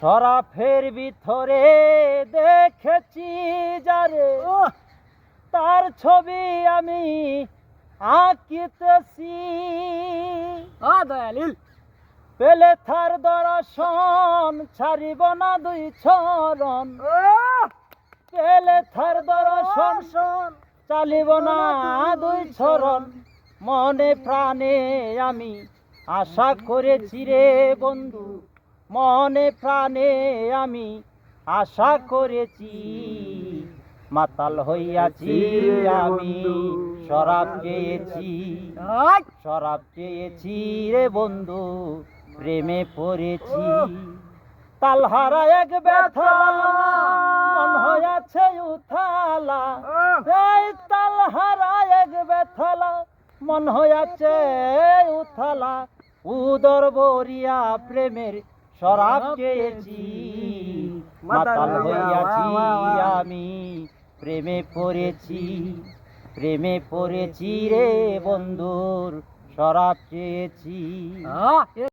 শরাফের ভিতরে দেখেছি যারে তার ছবি আমি আঁকিতেছি। দয়ালিল পেলে থার দর্শন ছাড়িব না দুই চরণ, পেলে থার দর্শন চালিব না দুই চরণ। মনে প্রাণে আমি আশা করেছি রে বন্ধু, মনে প্রাণে আমি আশা করেছি। মাতাল হইয়াছি আমি শরাব চেয়েছি, শরাব চেয়েছি রে বন্ধু, প্রেমে পড়েছি। তালহারা এক ব্যথা মন হইয়াছে উথালা, এই তালহারা এক ব্যথালা মন হইয়াছে উথালা। উদর বরিয়া প্রেমের শরাব চেয়েছি, মাতাল হইয়াছি আমি প্রেমে পড়েছি, প্রেমে পড়েছি রে বন্ধুর শরাব চেয়েছি।